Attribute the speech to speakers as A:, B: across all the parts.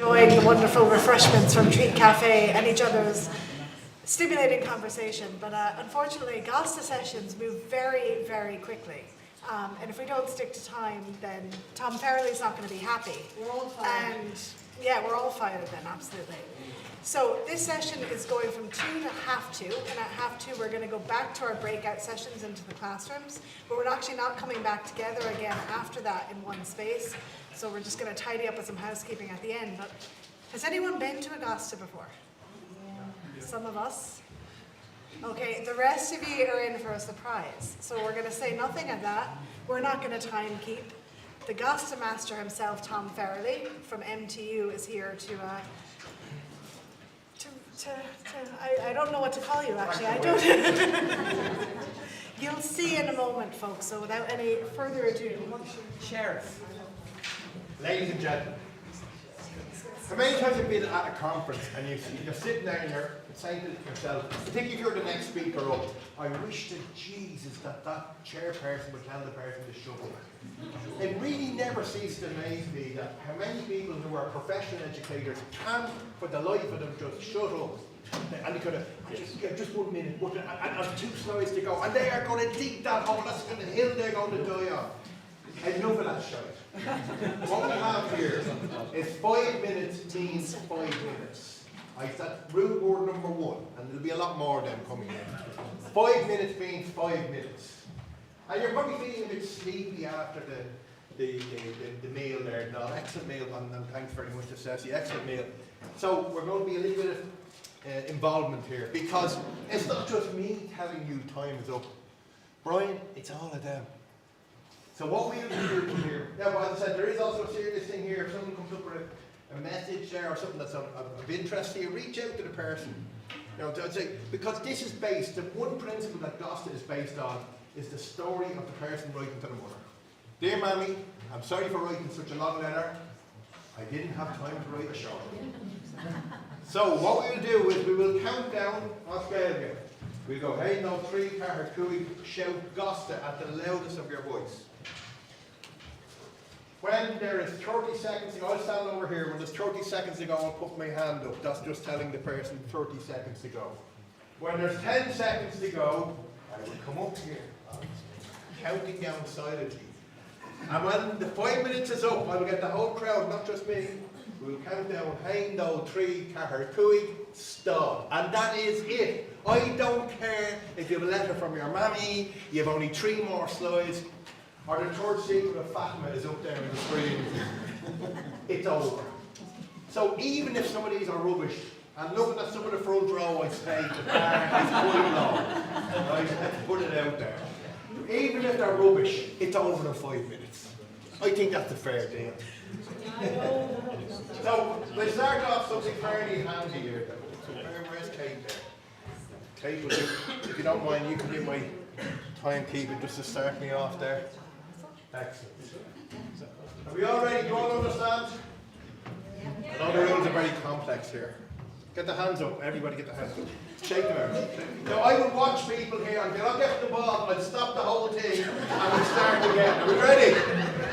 A: Enjoying the wonderful refreshments from Treat Cafe and each other's stimulating conversation, but unfortunately Gasta sessions move very, very quickly. And if we don't stick to time, then Tom Farrelly's not going to be happy.
B: We're all fired.
A: And yeah, we're all fired then, absolutely. So this session is going from 2 to half 2, and at half 2 we're going to go back to our breakout sessions into the classrooms, but we're actually not coming back together again after that in one space. So we're just going to tidy up with some housekeeping at the end. But has anyone been to a Gasta before? Yeah. Some of us? Okay, the rest of you are in for a surprise. So we're going to say nothing of that. We're not going to time keep. The Gasta master himself, Tom Farrelly from MTU, is here I don't know what to call you actually. I don't. You'll see in a moment, folks. So without any further ado,
C: Sheriff.
D: Ladies and gentlemen, how many times have you been at a conference and you're sitting there and you're saying to yourself, I think if you're the next speaker up, I wish to Jesus that chairperson would tell the person to shut up. It really never ceases to amaze me that how many people who are professional educators can, for the life of them, just shut up. And they kind of, just 1 minute, and 2 slides to go, and they are going to dig that hole, that's the hill they're going to die on. Enough of that shite. What we have here is 5 minutes means 5 minutes. That's rule board number 1, and there'll be a lot more of them coming in. 5 minutes means 5 minutes. And you're probably feeling a bit sleepy after the meal there. No, excellent meal, and thanks very much to CESI, excellent meal. So we're going to be a little bit of involvement here, because it's not just me telling you time is up. Bryan, it's all of them. So what we'll do here, now as I said, there is also a serious thing here. If someone comes up with a message there or something that's of interest to you, reach out to the person. You know, I'd say, because this is based, the one principle that Gasta is based on is the story of the person writing to the mother. Dear Mammy, I'm sorry for writing such a long letter. I didn't have time to write a short one. So what we'll do is we will count down on scale here. We'll go, hey, no, 3, Carey, Cooey, shout Gasta at the loudest of your voice. When there is 30 seconds to go, I'll stand over here. When there's 30 seconds to go, I'll put my hand up. That's just telling the person 30 seconds to go. When there's 10 seconds to go, I will come up here, counting down silently. And when the 5 minutes is up, I will get the whole crowd, not just me. We'll count down, hey, no, 3, Carey, Cooey, stop. And that is it. I don't care if you have a letter from your mammy, you have only 3 more slides, or the third secret of Fatima is up there on the screen. It's over. So even if some of these are rubbish, and looking at some of the front row, I'd say the bar is quite long. Right? Let's put it out there. Even if they're rubbish, it's over in 5 minutes. I think that's a fair deal. So we'll start off something fairly handy here. So where's Kate there? Kate, will you, if you don't mind, you can do my timekeeping just to start me off there. Excellent. Are we all ready? Do you all understand? I know the rules are very complex here. Get the hands up. Everybody get the hands up. Shake them out. Now I will watch people here and I'll get the ball, I'll stop the whole thing and we'll start again. Are we ready?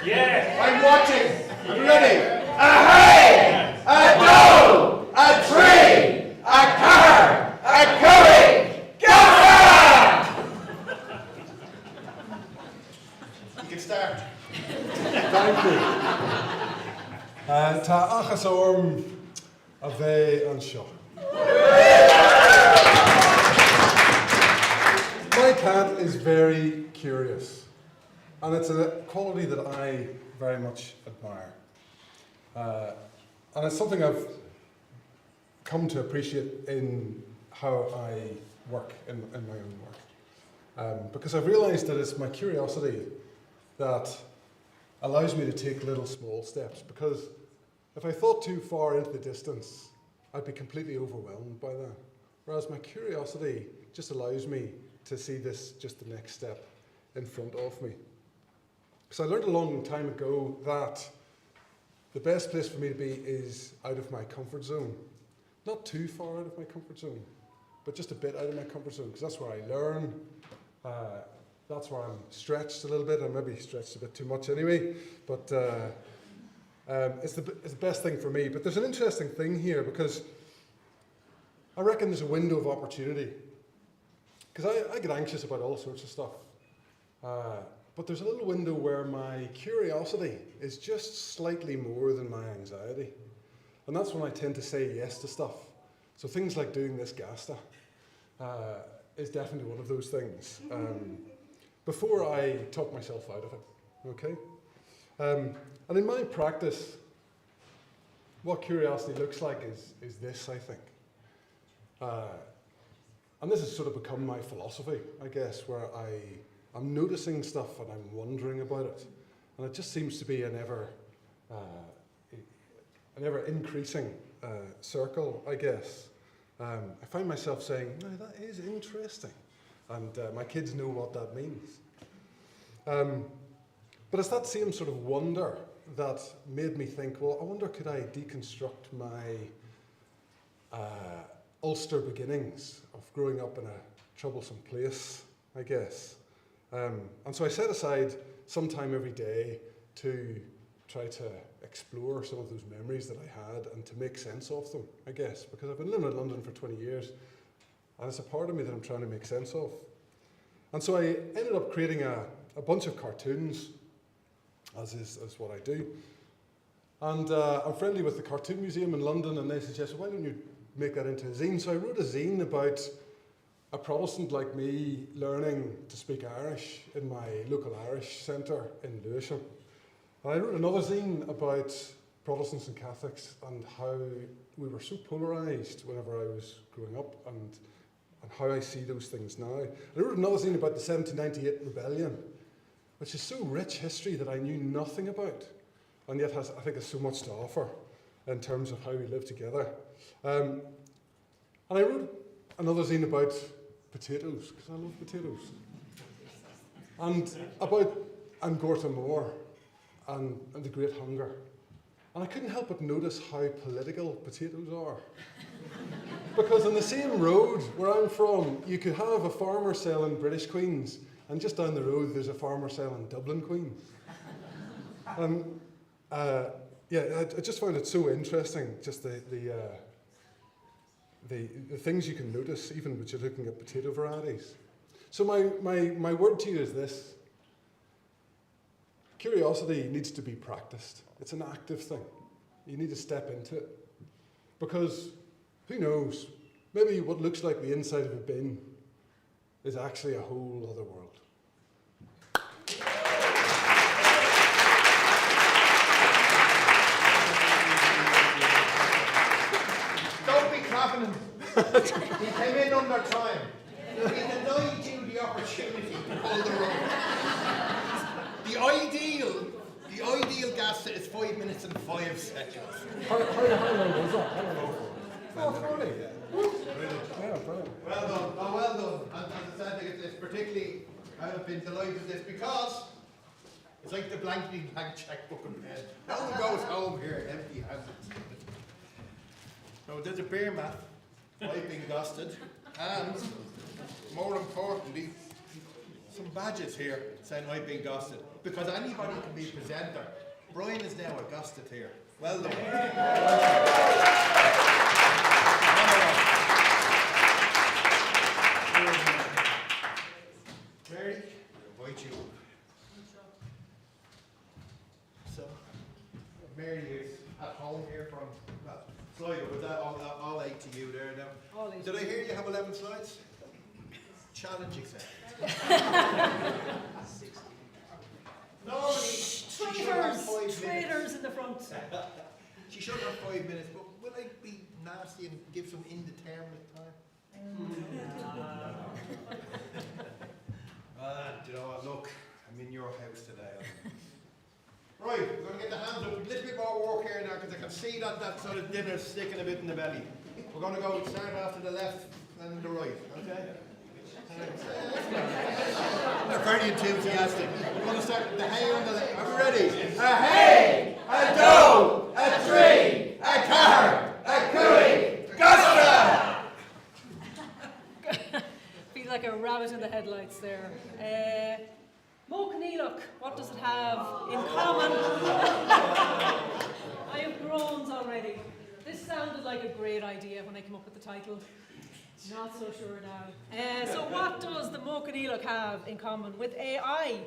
C: Yeah.
D: I'm watching. Are you ready? A hey! A no! A tree! A car! A curry! Gasta! You can start.
E: Thank you. Tá achas orm a bheith an seo. My cat is very curious, and it's a quality that I very much admire. And it's something I've come to appreciate in how I work, in my own work. Because I've realised that it's my curiosity that allows me to take little small steps, because if I thought too far into the distance, I'd be completely overwhelmed by that. Whereas my curiosity just allows me to see this just the next step in front of me. So I learned a long time ago that the best place for me to be is out of my comfort zone. Not too far out of my comfort zone, but just a bit out of my comfort zone, because that's where I learn. That's where I'm stretched a little bit. I maybe stretched a bit too much anyway, but It's the best thing for me. But there's an interesting thing here because I reckon there's a window of opportunity. Because I get anxious about all sorts of stuff. But there's a little window where my curiosity is just slightly more than my anxiety. And that's when I tend to say yes to stuff. So things like doing this Gasta is definitely one of those things. Before I talk myself out of it, okay? And in my practice, what curiosity looks like is this, I think. And this has sort of become my philosophy, I guess, where I'm noticing stuff and I'm wondering about it. And it just seems to be an ever increasing circle, I guess. I find myself saying, no, that is interesting. And my kids know what that means. But it's that same sort of wonder that made me think, well, I wonder could I deconstruct my Ulster beginnings of growing up in a troublesome place, I guess. And so I set aside some time every day to try to explore some of those memories that I had and to make sense of them, I guess, because I've been living in London for 20 years and it's a part of me that I'm trying to make sense of. And so I ended up creating a bunch of cartoons, as is what I do. And I'm friendly with the Cartoon Museum in London and they suggested, why don't you make that into a zine? So I wrote a zine about a Protestant like me learning to speak Irish in my local Irish centre in Lewisham. And I wrote another zine about Protestants and Catholics and how we were so polarised whenever I was growing up and how I see those things now. I wrote another zine about the 1798 rebellion, which is so rich history that I knew nothing about and yet I think has so much to offer in terms of how we live together. And I wrote another zine about potatoes, because I love potatoes. And about Angorta Moor and the Great Hunger. And I couldn't help but notice how political potatoes are. Because on the same road where I'm from, you could have a farmer selling British Queens, and just down the road there's a farmer selling Dublin Queens. Yeah, I just found it so interesting, just the things you can notice, even when you're looking at potato varieties. So my word to you is this. Curiosity needs to be practiced. It's an active thing. You need to step into it. Because, who knows, maybe what looks like the inside of a bin is actually a whole other world.
D: He came in under time. He denied you the opportunity to pull the rope. The ideal Gasta is 5 minutes and 5 seconds.
E: How long was that? I don't know. Oh, Farrelly. Yeah, brilliant.
D: Well done. Oh, well done. And as I said, it's particularly, I've been delighted with this because it's like the blank checkbook and pen. No one goes home here empty-handed. So there's a beer mat. I've been dusted, and more importantly, some badges here saying I've been dusted, because anybody can be a presenter. Bryan is now a gusted here. Well done. Mary, I invite you. So, Mary is at home here from, well, Sligo, was that all 8 to you there now?
A: All 8.
D: Did I hear you have 11 slides? Challenging set. Normally, she should have 5 minutes.
B: Traitors in the front.
D: She should have 5 minutes, but will I be nasty and give some indeterminate time? You know what, look, I'm in your house today. Right, we're going to get the hands up. A little bit more work here now because I can see that sort of dinner's sticking a bit in the belly. We're going to go start off to the left and the right, okay? They're very enthusiastic. We're going to start with the hay on the left. Are we ready? A hay, a doe, a tree, a car, a cooey, Gasta!
B: Feel like a rabbit in the headlights there. Mochaneelach, what does it have in common? I have groans already. This sounded like a great idea when I came up with the title. Not so sure now. So what does the Mochaneelach have in common with AI?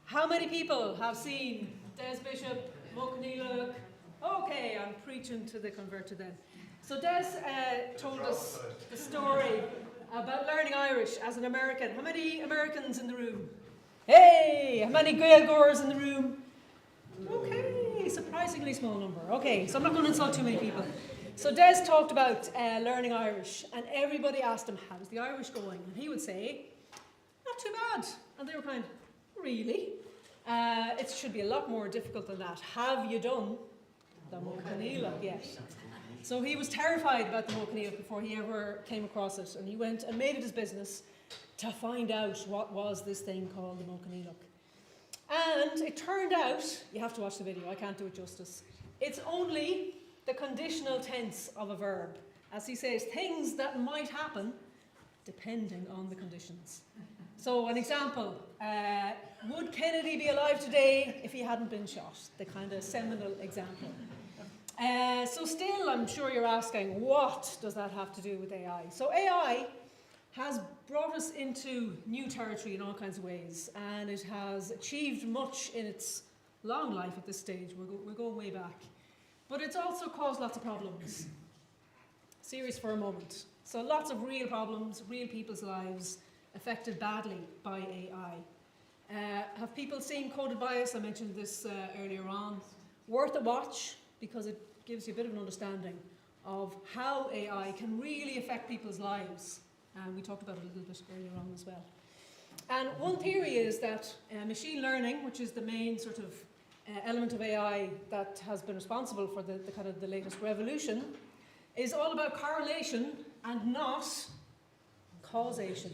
B: How many people have seen Des Bishop, Mochaneelach? Okay, I'm preaching to the converted then. So Des told us the story about learning Irish as an American. How many Americans in the room? Hey! How many Gaeilgeoirs in the room? Okay, surprisingly small number. Okay, so I'm not going to insult too many people. So Des talked about learning Irish, and everybody asked him, how's the Irish going? And he would say, not too bad. And they were kind of, really? It should be a lot more difficult than that. Have you done the Mochaneelach yet? So he was terrified about the Mochaneelach before he ever came across it, and he went and made it his business to find out what was this thing called the Mochaneelach. And it turned out, you have to watch the video, I can't do it justice, it's only the conditional tense of a verb. As he says, things that might happen depending on the conditions. So an example, would Kennedy be alive today if he hadn't been shot? The kind of seminal example. So still, I'm sure you're asking, what does that have to do with AI? So AI has brought us into new territory in all kinds of ways, and it has achieved much in its long life at this stage. We're going way back. But it's also caused lots of problems. Serious for a moment. So lots of real problems, real people's lives affected badly by AI. Have people seen Coded Bias? I mentioned this earlier on. Worth a watch, because it gives you a bit of an understanding of how AI can really affect people's lives. And we talked about it a little bit earlier on as well. And one theory is that machine learning, which is the main sort of element of AI that has been responsible for the kind of the latest revolution, is all about correlation and not causation.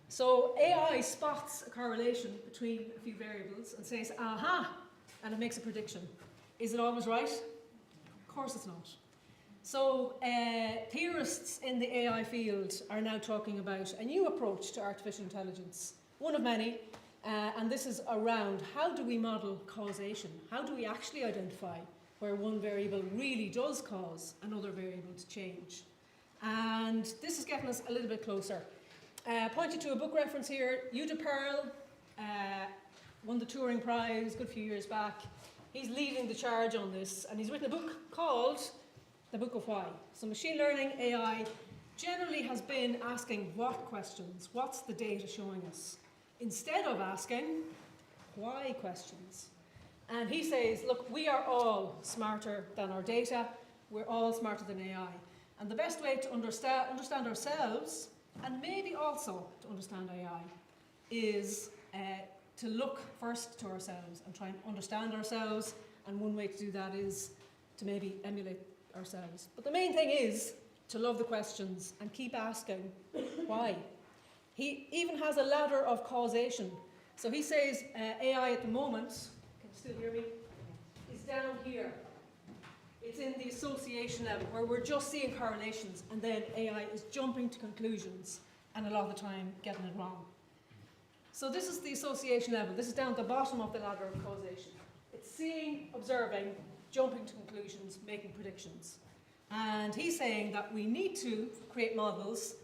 B: So AI spots a correlation between a few variables and says, aha, and it makes a prediction. Is it always right? Of course it's not. So theorists in the AI field are now talking about a new approach to artificial intelligence, one of many, and this is around how do we model causation? How do we actually identify where one variable really does cause another variable to change? And this is getting us a little bit closer. Pointing to a book reference here, Uta Pearl won the Turing Prize a good few years back. He's leading the charge on this, and he's written a book called The Book of Why. So machine learning, AI, generally has been asking what questions, what's the data showing us, instead of asking why questions. And he says, look, we are all smarter than our data, we're all smarter than AI. And the best way to understand ourselves, and maybe also to understand AI, is to look first to ourselves and try and understand ourselves, and one way to do that is to maybe emulate ourselves. But the main thing is to love the questions and keep asking why. He even has a ladder of causation. So he says AI at the moment, can you still hear me, is down here. It's in the association level where we're just seeing correlations, and then AI is jumping to conclusions and a lot of the time getting it wrong. So this is the association level. This is down at the bottom of the ladder of causation. It's seeing, observing, jumping to conclusions, making predictions. And he's saying that we need to create models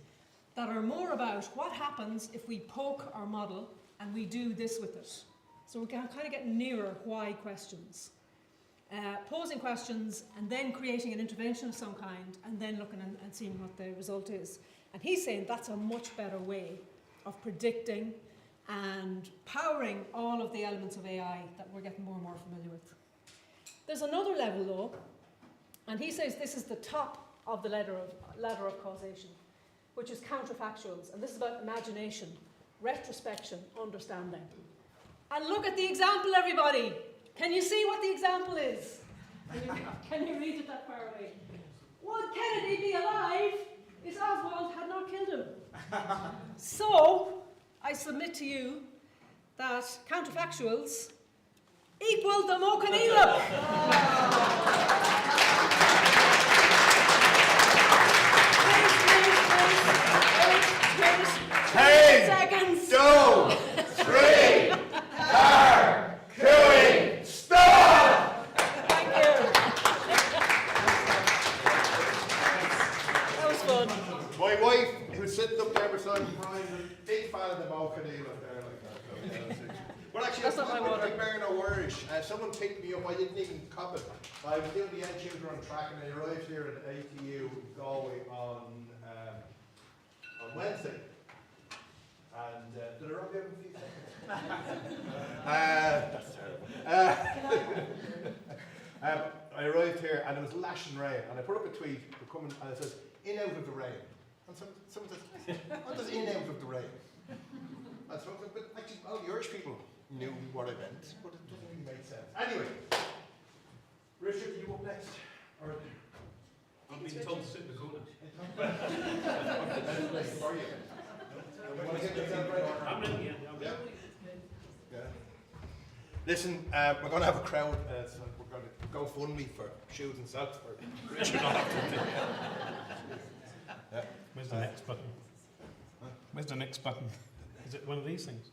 B: that are more about what happens if we poke our model and we do this with it. So we can kind of get nearer why questions. Posing questions and then creating an intervention of some kind and then looking and seeing what the result is. And he's saying that's a much better way of predicting and powering all of the elements of AI that we're getting more and more familiar with. There's another level though, and he says this is the top of the ladder of causation, which is counterfactuals, and this is about imagination, retrospection, understanding. And look at the example, everybody. Can you see what the example is? Can you read it that far away? Would Kennedy be alive if Oswald had not killed him? So, I submit to you that counterfactuals equal the Mochaneelach. Wait.
D: 10
B: seconds.
D: 2 3 the Mokaneel up there like that. But actually,
B: That's not my water.
D: I bear no worries. Someone picked me up, I didn't even cop it. I was doing the end tutor on track and I arrived here at ATU Galway on Wednesday. And did I run there in a few seconds? That's terrible. I arrived here and it was lashing rain and I put up a tweet coming and it says, in out of the rain. And someone says, what does in out of the rain? And someone said, but actually, all the Irish people knew what I meant, but it doesn't really make sense. Anyway, Richard, you up next? Or
C: I've been told to sit in the corner.
D: Are you? You want to get yourself right?
C: I'm ready, yeah.
D: Yeah. Yeah. Listen, we're going to have a crowd. So we're going to go GoFundMe for shoes and socks for Richard. Yeah.
C: Where's the next button? Where's the next button? Is it one of these things?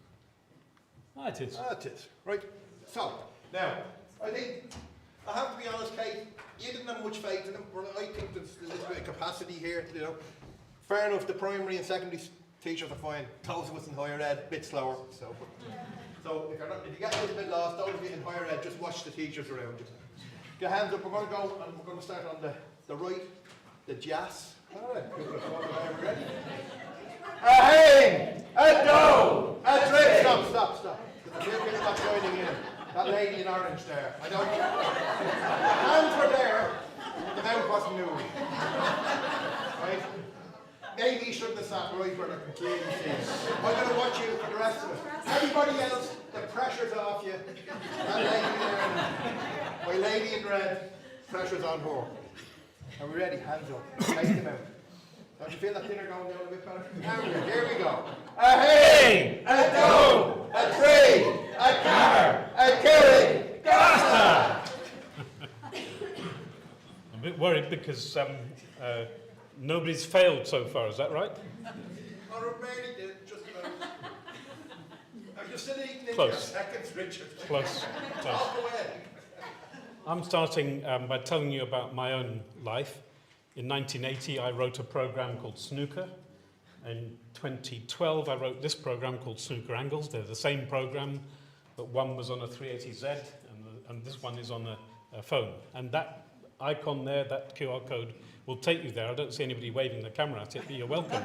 C: Ah, it is.
D: Ah, it is. Right. So, now, I think, I have to be honest, Kate, you didn't have much faith in them, but I think there's a little bit of capacity here, you know. Fair enough, the primary and secondary teachers are fine. Those of us in higher ed, a bit slower, so. So, if you get a little bit lost, those of you in higher ed, just watch the teachers around you. Get your hands up, we're going to go, and we're going to start on the right, the jazz. All right, ready? A hang, a do, a trick. Stop. There's a few people not joining in. That lady in orange there. I don't. The hands were there, the mouth wasn't moving. Right? Maybe you shouldn't have sat right where they can clearly see. I'm going to watch you for the rest of it. Everybody else, the pressure's off you. That lady there, my lady in red, pressure's on her. Are we ready? Hands up. Take them out. Don't you feel that dinner going down a bit better? Here we go. A hay, a do, a tree, a car, a Carey, Gasta!
C: I'm a bit worried because nobody's failed so far, is that right?
D: Oh, really did, just about. Are you still eating in
C: Close.
D: your seconds, Richard?
C: Close.
D: Walk away.
C: I'm starting by telling you about my own life. In 1980, I wrote a program called Snooker. In 2012, I wrote this program called Snooker Angles. They're the same program, but one was on a 380Z and this one is on a phone. And that icon there, that QR code, will take you there. I don't see anybody waving the camera at it, but you're welcome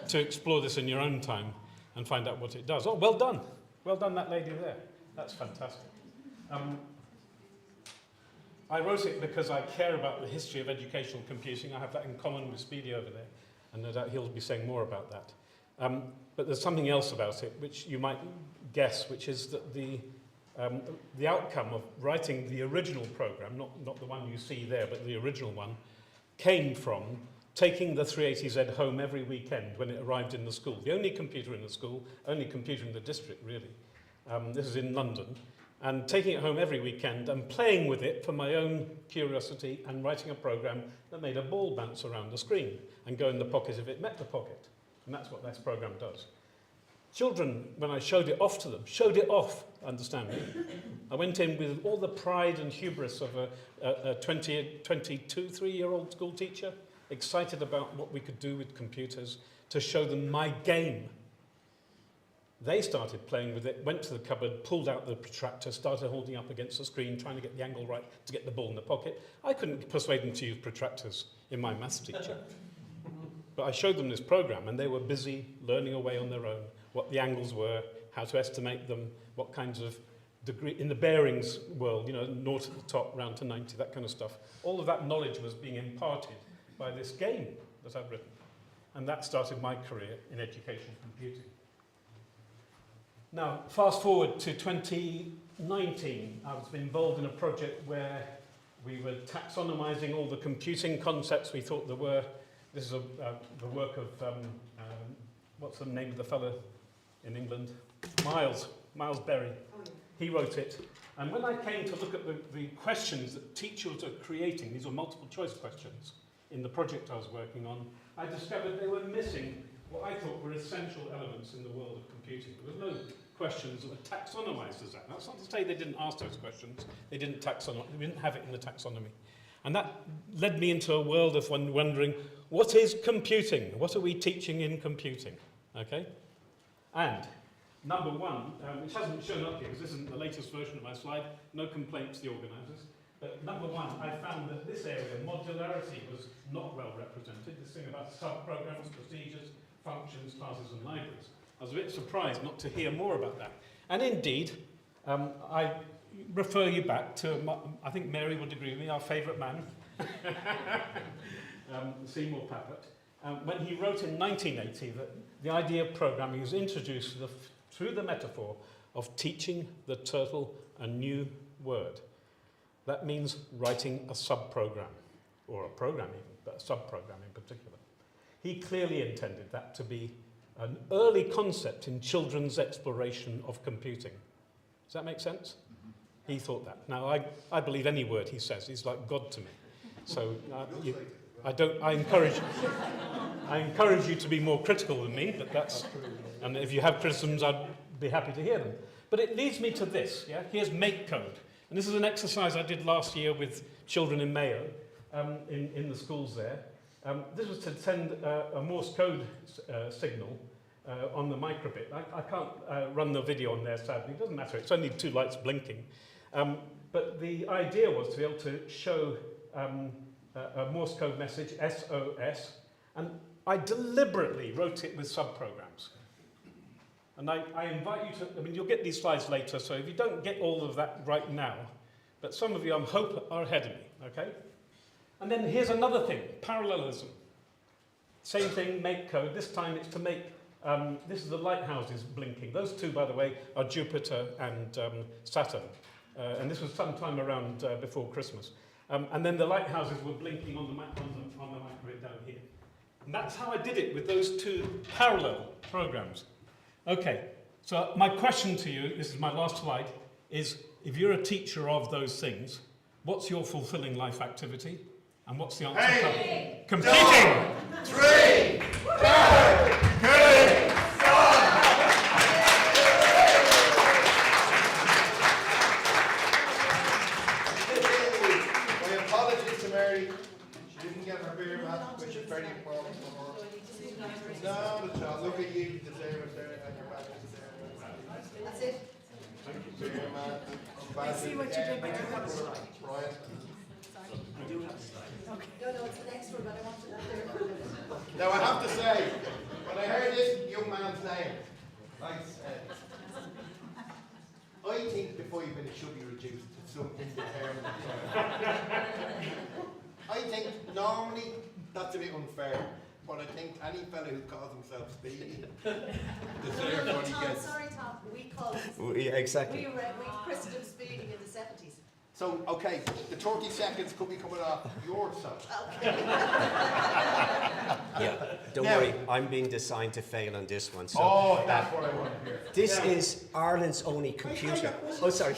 C: to explore this in your own time and find out what it does. Oh, well done. Well done, that lady there. That's fantastic. I wrote it because I care about the history of educational computing. I have that in common with Speedie over there, and no doubt he'll be saying more about that. But there's something else about it which you might guess, which is that the outcome of writing the original program, not the one you see there, but the original one, came from taking the 380Z home every weekend when it arrived in the school. The only computer in the school, only computer in the district, really. This is in London. And taking it home every weekend and playing with it for my own curiosity and writing a program that made a ball bounce around the screen and go in the pocket if it met the pocket. And that's what this program does. Children, when I showed it off to them, showed it off, understand me. I went in with all the pride and hubris of a 22, 3-year-old school teacher, excited about what we could do with computers, to show them my game. They started playing with it, went to the cupboard, pulled out the protractor, started holding up against the screen, trying to get the angle right to get the ball in the pocket. I couldn't persuade them to use protractors in my maths teacher. But I showed them this program, and they were busy learning away on their own what the angles were, how to estimate them, what kinds of degree, in the bearings world, 0 to the top, round to 90, that kind of stuff. All of that knowledge was being imparted by this game that I've written. And that started my career in educational computing. Now, fast forward to 2019, I was involved in a project where we were taxonomizing all the computing concepts we thought there were. This is the work of, what's the name of the fellow in England? Miles Berry. He wrote it. And when I came to look at the questions that teachers are creating, these were multiple choice questions in the project I was working on, I discovered they were missing what I thought were essential elements in the world of computing. There was no questions that were taxonomized as that. That's not to say they didn't ask those questions. They didn't have it in the taxonomy. And that led me into a world of wondering, what is computing? What are we teaching in computing? Okay? And number one, which hasn't shown up here, because this isn't the latest version of my slide, no complaints to the organisers. But number one, I found that this area, modularity, was not well represented. This thing about sub-programs, procedures, functions, classes and libraries. I was a bit surprised not to hear more about that. And indeed, I refer you back to, I think Mary would agree with me, our favourite man, Seymour Papert, when he wrote in 1980 that the idea of programming was introduced through the metaphor of teaching the turtle a new word. That means writing a sub-program, or a program even, but a sub-program in particular. He clearly intended that to be an early concept in children's exploration of computing. Does that make sense? He thought that. Now, I believe any word he says. He's like God to me. So I encourage you to be more critical than me, but that's, and if you have criticisms, I'd be happy to hear them. But it leads me to this, yeah? Here's make code. And this is an exercise I did last year with children in Mayo, in the schools there. This was to send a Morse code signal on the microbit. I can't run the video on there, sadly. It doesn't matter. It's only 2 lights blinking. But the idea was to be able to show a Morse code message, SOS, and I deliberately wrote it with subprograms. And I invite you to, I mean, you'll get these slides later, so if you don't get all of that right now, but some of you, I hope, are ahead of me, okay? And then here's another thing, parallelism. Same thing, make code. This time it's to make, this is the lighthouses blinking. Those 2, by the way, are Jupiter and Saturn. And this was sometime around before Christmas. And then the lighthouses were blinking on the microgrid down here. And that's how I did it with those 2 parallel programs. Okay, so my question to you, this is my last slide, is if you're a teacher of those things, what's your fulfilling life activity? And what's the answer?
D: Hey!
C: Competing!
D: 3, 2, 1. My apologies to Mary. She didn't get her beer mat, which is very important for her. No, the child. Look at you, you deserve it there, and your back is there.
A: That's it.
D: Beer mat.
A: I see what you did there.
D: Bryan.
A: No, it's the next one, but I want to that there.
D: Now I have to say, when I heard this young man's name, I think the 5 minutes should be reduced to some indeterminate time. I think normally that's a bit unfair, but I think any fellow who calls himself Speedie deserves what he gets.
F: Sorry, Tom, we called it.
G: Yeah, exactly.
F: We christened him Speedie in the 70s.
D: So, okay, the 30 seconds could be coming off your side.
F: Okay.
G: Yeah, don't
D: Now-
G: worry, I'm being designed to fail on this one. So
D: Oh, that's what I want to hear.
G: this is Ireland's only computer. Oh, sorry.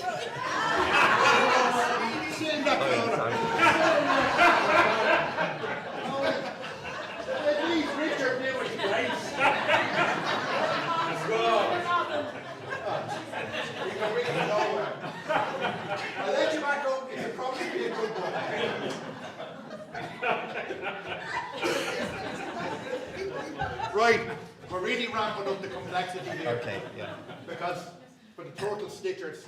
D: At least Richard knew his place. You can bring it nowhere. I'll let you back up. It'll probably be a good one. Right, we're really ramping up the complexity here.
G: Okay, yeah.
D: Because for the turtle stitchers,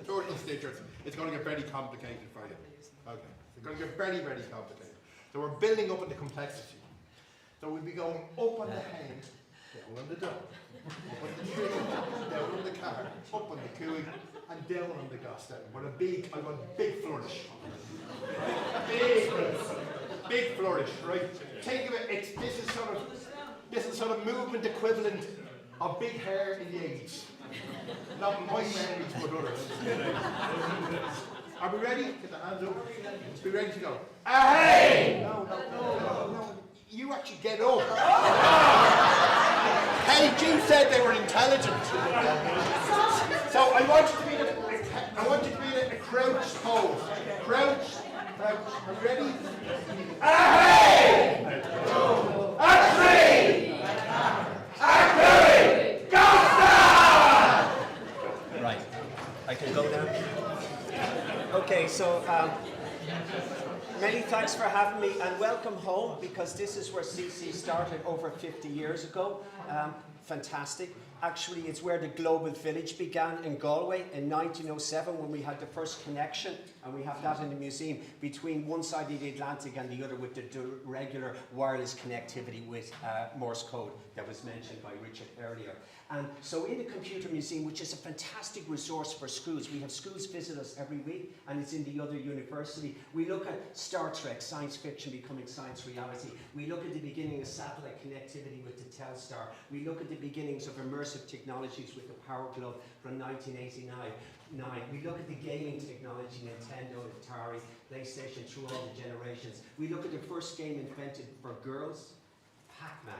D: turtle stitchers, it's going to get very complicated for you. Okay, it's going to get very, very complicated. So we're building up in the complexity. So we'll be going up on the hand, down on the dog, up on the trigger, down on the car, up on the cooey, and down on the Gasta. But I want a big flourish. Big flourish, right? Think of it, this is sort of movement equivalent of big hair in the 80s. Not my memories, but others. Are we ready? Get the hands up. Be ready to go. Hey! No. You actually get up. Hey, Jim said they were intelligent. So I want you to be in a crouch pose. Crouch. Are you ready? Hey! A three! A two! Gasta!
G: Right, I can go now. Okay, so many thanks for having me and welcome home, because this is where CESI started over 50 years ago. fantastic. Actually, it's where the global village began in Galway in 1907 when we had the first connection, and we have that in the museum, between one side of the Atlantic and the other, with the regular wireless connectivity with Morse code that was mentioned by Richard earlier. And so in the Computer Museum, which is a fantastic resource for schools, we have schools visit us every week, and it's in the other university. We look at Star Trek, science fiction becoming science reality. We look at the beginning of satellite connectivity with the Telstar. We look at the beginnings of immersive technologies with the Power Glove from 1989. We look at the gaming technology, Nintendo, Atari, PlayStation, through all the generations. We look at the first game invented for girls, Pac-Man,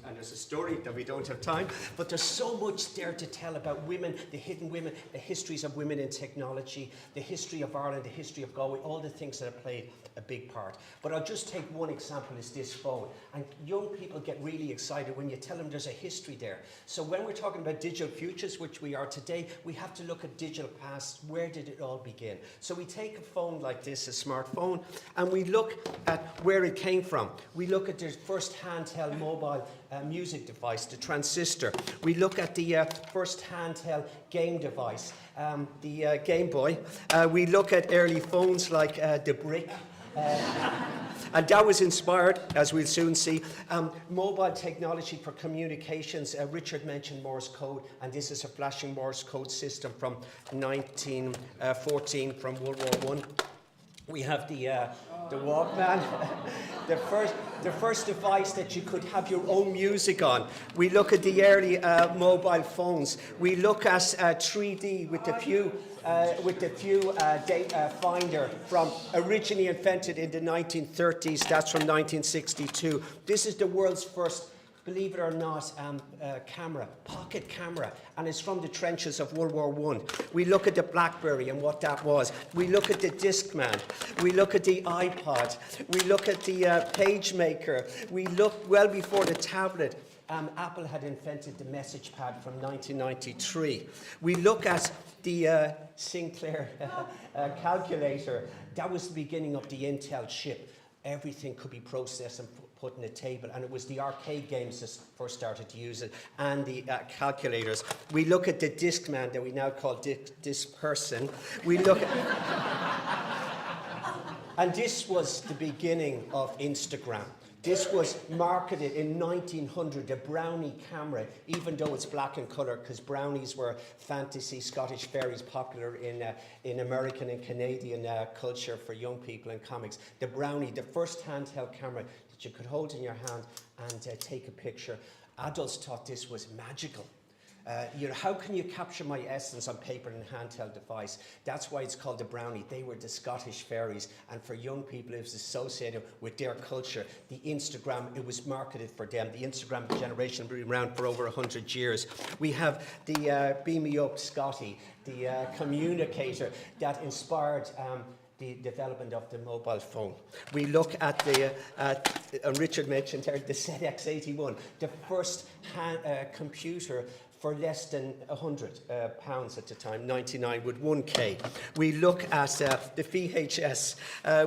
G: and there's a story that we don't have time, but there's so much there to tell about women, the hidden women, the histories of women in technology, the history of Ireland, the history of Galway, all the things that have played a big part. But I'll just take one example, is this phone. And young people get really excited when you tell them there's a history there. So when we're talking about digital futures, which we are today, we have to look at digital past. Where did it all begin? So we take a phone like this, a smartphone, and we look at where it came from. We look at the first handheld mobile music device, the transistor. We look at the first handheld game device, the Game Boy. We look at early phones like the Brick. And that was inspired, as we'll soon see, mobile technology for communications. Richard mentioned Morse code, and this is a flashing Morse code system from 1914 from World War I. We have the Walkman, the first device that you could have your own music on. We look at the early mobile phones. We look at 3D with the View data finder, from originally invented in the 1930s. That's from 1962. This is the world's first, believe it or not, camera, pocket camera, and it's from the trenches of World War I. We look at the BlackBerry and what that was. We look at the Discman. We look at the iPod. We look at the PageMaker. We look well before the tablet. Apple had invented the message pad from 1993. We look at the Sinclair calculator. That was the beginning of the Intel chip. Everything could be processed and put on a table, and it was the arcade games that first started to use it, and the calculators. We look at the Discman that we now call Disperson. We look at... And this was the beginning of Instagram. This was marketed in 1900, the Brownie camera, even though it's black in colour, because Brownies were fantasy Scottish fairies popular in American and Canadian culture for young people and comics. The Brownie, the first handheld camera that you could hold in your hand and take a picture. Adults thought this was magical. How can you capture my essence on paper and handheld device? That's why it's called the Brownie. They were the Scottish fairies, and for young people it was associated with their culture. The Instagram, it was marketed for them. The Instagram generation has been around for over 100 years. We have the Beam Me Up Scotty, the communicator that inspired the development of the mobile phone. We look at the, Richard mentioned there, the ZX81, the first computer for less than £100 at the time, 99 with 1K. We look at the VHS.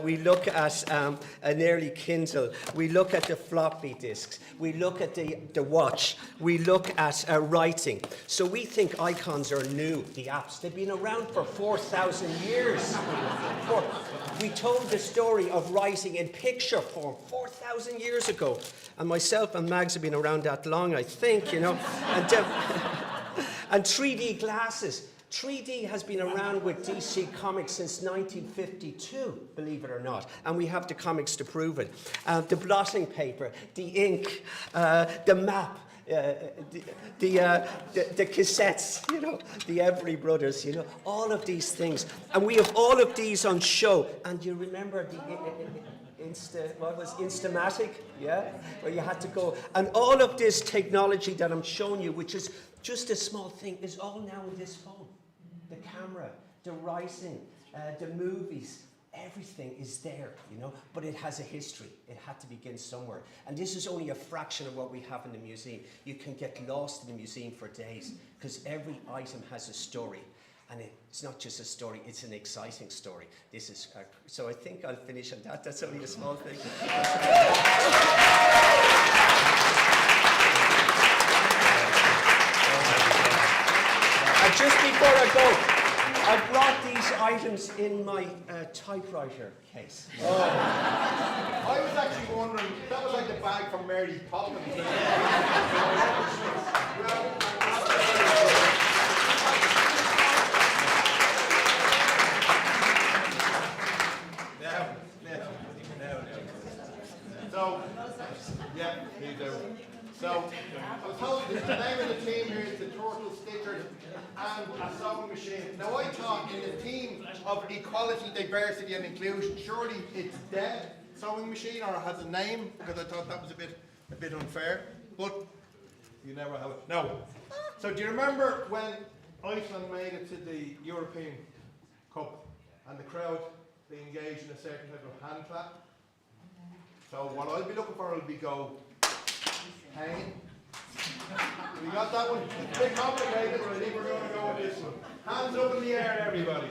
G: We look at an early Kindle. We look at the floppy disks. We look at the watch. We look at writing. So we think icons are new, the apps. They've been around for 4,000 years. We told the story of writing in picture form 4,000 years ago. And myself and Mags have been around that long, I think, you know. And 3D glasses. 3D has been around with DC Comics since 1952, believe it or not. And we have the comics to prove it. The blotting paper, the ink, the map. The cassettes, you know, the Every Brothers, you know, all of these things. And we have all of these on show. And you remember the Instamatic? Yeah? Where you had to go. And all of this technology that I'm showing you, which is just a small thing, is all now in this phone. The camera, the writing, the movies. Everything is there, you know, but it has a history. It had to begin somewhere. And this is only a fraction of what we have in the museum. You can get lost in the museum for days because every item has a story. And it's not just a story, it's an exciting story. This is, so I think I'll finish on that. That's only a small thing. just before I go, I brought these items in my typewriter case.
D: I was actually wondering, that was like the bag from Mary Poppins. So, yeah, you do. So, I was told that the name of the team here is the Turtle Stitchers and a sewing machine. Now, I thought in the theme of equality, diversity and inclusion, surely it's the sewing machine or it has a name, because I thought that was a bit unfair. But you never have it. No. So, do you remember when Iceland made it to the European Cup and the crowd, they engaged in a certain type of hand clap? So what I'll be looking for will be go hanging. We got that one? It's a bit complicated, but I think we're going to go with this one. Hands up in the air, everybody.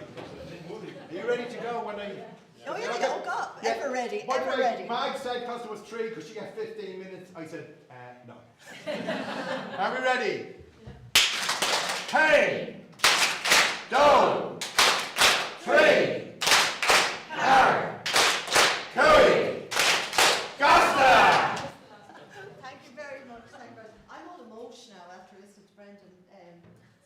D: Are you ready to go when I...
F: Oh, yeah, go, go.
D: Yeah.
F: Ever ready,
D: By the
F: ever
D: way,
F: ready.
D: Mag said because there was 3, because she got 15 minutes. I said, no. Are we ready? Hey! Do! 3! Carey! Gasta!
F: Thank you very much. Thank you very much. I'm all emotion now after listening to Brendan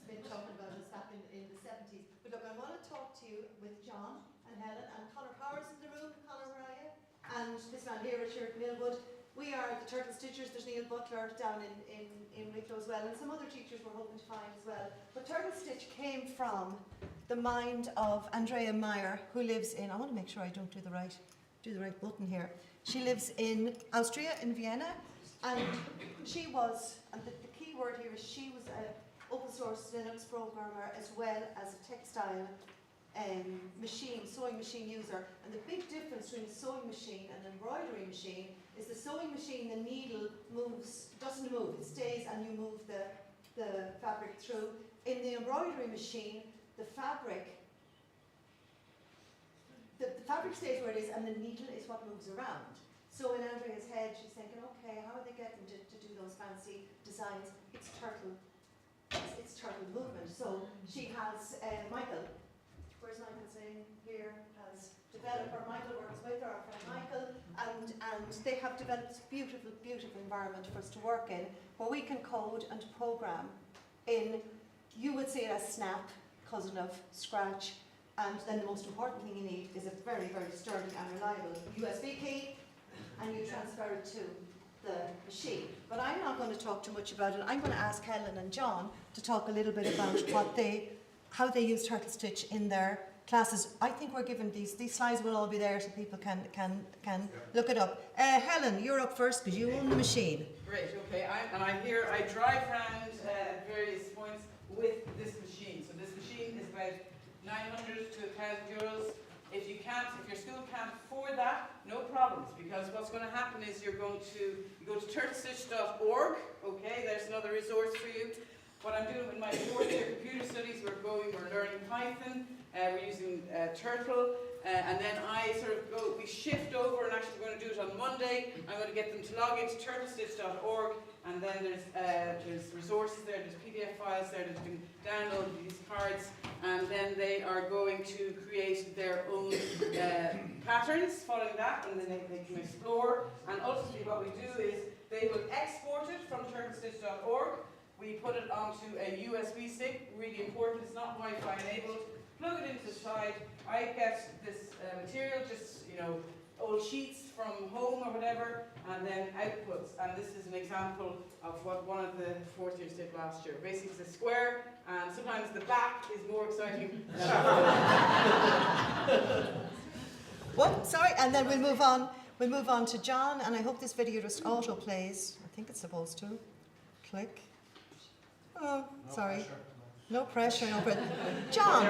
F: Smith talking about us back in the 70s. But look, I want to talk to you with John and Helen and Conor Powers in the room. Conor, where are you? And this man here, Richard Millwood. We are the Turtle Stitchers. There's Neil Butler down in Wicklow as well, and some other teachers we're hoping to find as well. But Turtle Stitch came from the mind of Andrea Meyer, who lives in, I want to make sure I don't do the right button here. She lives in Austria, in Vienna, and she was, and the key word here is she was an open source Linux programmer as well as a textile sewing machine user. And the big difference between a sewing machine and an embroidery machine is the sewing machine, the needle doesn't move, it stays and you move the fabric through. In the embroidery machine, the fabric stays where it is and the needle is what moves around. So in Andrea's head, she's thinking, okay, how are they getting to do those fancy designs? It's turtle movement. So she has Michael. Where's Michael saying here? Has developer Michael works with her, our friend Michael, and they have developed this beautiful, beautiful environment for us to work in, where we can code and program in. You would say it as Snap, cousin of Scratch, and then the most important thing you need is a very, very sturdy and reliable USB key, and you transfer it to the machine. But I'm not going to talk too much about it. I'm going to ask Helen and John to talk a little bit about how they use Turtle Stitch in their classes. I think we're given these slides will all be there so people can look it up. Helen, you're up first because you own the machine.
H: Great, okay, I'm here. I drive around at various points with this machine. So this machine is about 900 to 1,000 euros. If your school can't afford that, no problems, because what's going to happen is you go to turtlestitch.org, okay, there's another resource for you. What I'm doing in my 4th year computer studies, we're learning Python, we're using Turtle, and then we shift over, and actually we're going to do it on Monday. I'm going to get them to log into turtlestitch.org, and then there's resources there, there's PDF files there that you can download these cards, and then they are going to create their own patterns following that, and then they can explore. And ultimately what we do is they will export it from turtlestitch.org. We put it onto a USB stick, really important, it's not Wi-Fi enabled. Plug it into the side. I get this material, just old sheets from home or whatever, and then outputs. And this is an example of what one of the 4th years did last year. Basically it's a square, and sometimes the back is more exciting than
F: Well, sorry, and then we'll move on. We'll move on to John, and I hope this video just auto plays. I think it's supposed to. Click. Oh, sorry. No pressure, no pressure. John,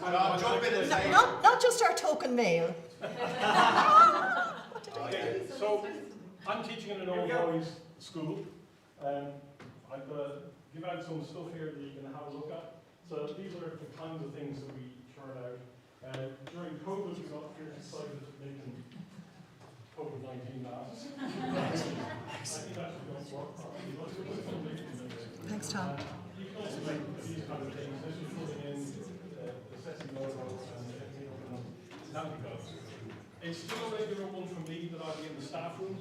F: not just our token male.
I: Okay, so I'm teaching in an old boys school. I've give out some stuff here that you can have a look at. So these are the kinds of things that we churn out. During COVID, we got here excited making COVID-19 masks. I think that's going to work properly.
F: Thanks, Tom.
I: You can also like these kind of things. This was putting in the CESI logo and everything up and that because it's still a regular one from me that I'll be in the staff room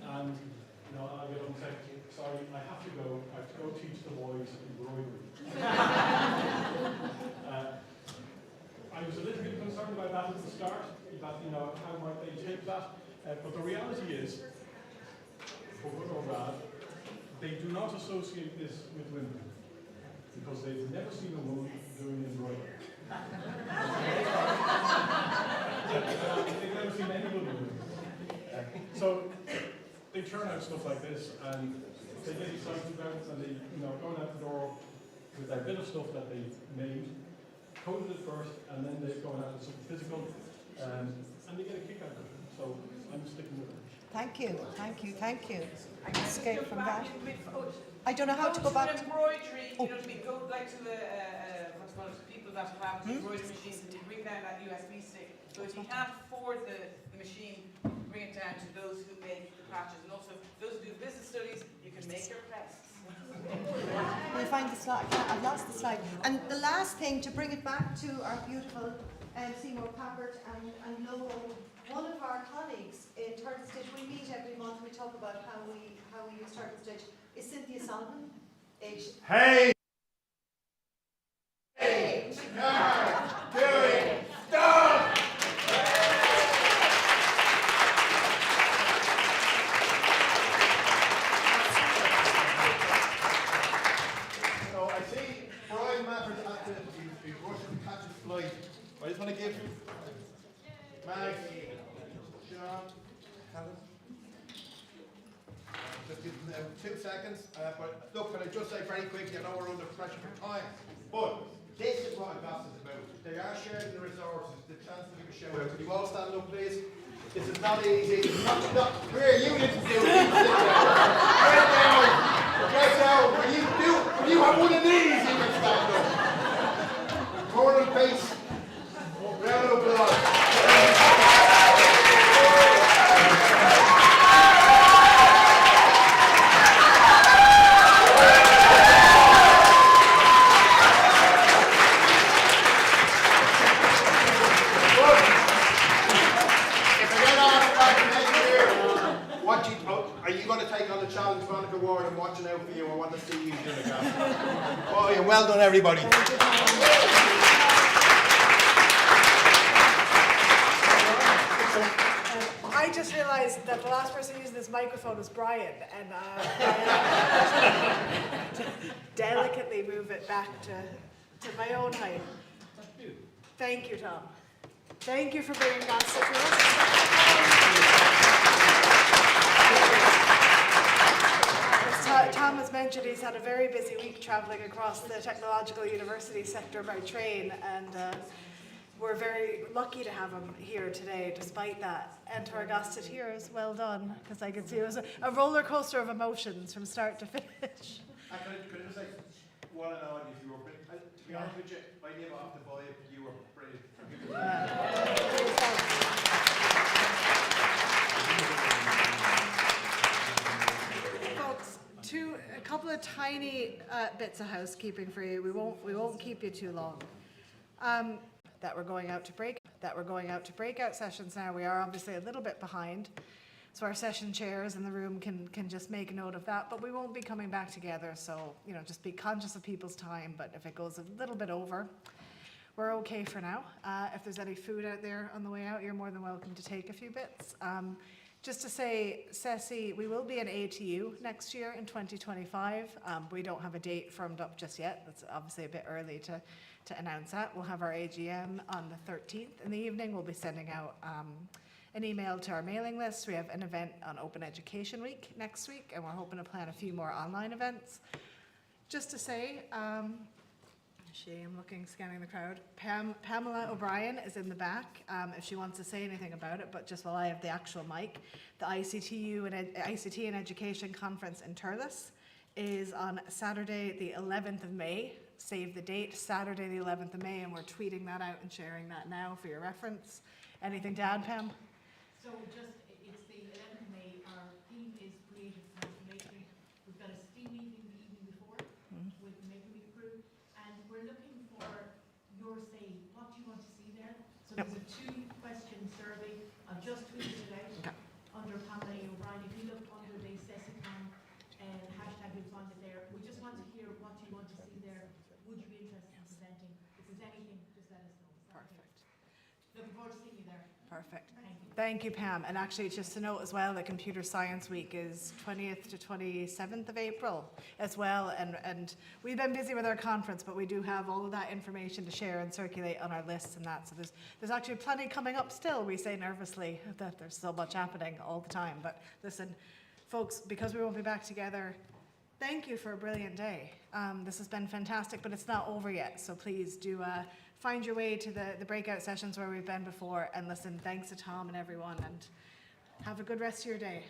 I: and I'll get on and say, sorry, I have to go teach the boys embroidery. I was a little bit concerned about that at the start, that how might they take that, but the reality is, for good or bad, they do not associate this with women because they've never seen a woman doing embroidery. They've never seen any woman doing it. So they turn out stuff like this and they get excited about it and they going out the door with a bit of stuff that they made, coded it first, and then they're going out with something physical, and they get a kick out of it. So I'm sticking with it.
F: Thank you, thank you, thank you. I can escape from that. I don't know how to go back to
H: embroidery, you know what I mean? Go like to the what's called people that have embroidery machines and you bring down that USB stick. So if you can't afford the machine, bring it down to those who make the patches. And also those who do business studies, you can make your crests.
F: Will you find the slide? I've lost the slide. And the last thing, to bring it back to our beautiful Seymour Papert and Lowell, one of our colleagues in Turtle Stitch, we meet every month, we talk about how we use Turtle Stitch, is Cynthia Solomon.
D: Hey! Hey! Doing stop! So I see Bryan Maffer's at the rushing to catch his flight. I just want to give Mag, Sean, Helen. Just give them 2 seconds. But look, can I just say very quickly, I know we're under pressure for time, but this is what Gasta is about. They are sharing the resources, the chance to give a shout out. Can you all stand up, please? This is not easy. Not, here, you need to do it. Sit down. Get down. When you have one of these, you can stand up. Corner face. Round of applause. Are you going to take on the challenge, Monica Ward? I'm watching out for you. I want to see you do the job. Oh, yeah, well done, everybody.
A: I just realised that the last person using this microphone was Bryan, and delicately move it back to my own height. Thank you, Tom. Thank you for bringing Gasta to us. As Tom has mentioned, he's had a very busy week travelling across the technological university sector by train, and we're very lucky to have him here today despite that. And to our Gasta tears, well done, because I could see it was a roller coaster of emotions from start to finish.
D: Could I just say, one and all, if you were, to be honest with you, I live off the vibe, you were brilliant.
A: Folks, a couple of tiny bits of housekeeping for you. We won't keep you too long. That we're going out to breakout sessions now. We are obviously a little bit behind, so our session chairs in the room can just make a note of that, but we won't be coming back together, so just be conscious of people's time. But if it goes a little bit over, we're okay for now. If there's any food out there on the way out, you're more than welcome to take a few bits. Just to say, CESI, we will be an ATU next year in 2025. We don't have a date firmed up just yet. That's obviously a bit early to announce that. We'll have our AGM on the 13th in the evening. We'll be sending out an email to our mailing list. We have an event on Open Education Week next week, and we're hoping to plan a few more online events. Just to say, I'm looking, scanning the crowd. Pamela O'Brien is in the back if she wants to say anything about it, but just while I have the actual mic, the ICT and Education Conference in Turles is on Saturday the 11th of May. Save the date, Saturday the 11th of May, and we're tweeting that out and sharing that now for your reference. Anything to add, Pam?
J: So it's the 11th of May. Our theme is creative transformation. We've got a STEAM meeting the evening before with maybe we could
A: Perfect. Thank you, Pam. And actually, just to note as well, that Computer Science Week is 20th to 27th of April as well. And we've been busy with our conference, but we do have all of that information to share and circulate on our lists and that. So there's actually plenty coming up still. We say nervously that there's so much happening all the time. But listen, folks, because we won't be back together, thank you for a brilliant day. This has been fantastic, but it's not over yet. So please do find your way to the breakout sessions where we've been before. And listen, thanks to Tom and everyone, and have a good rest of your day.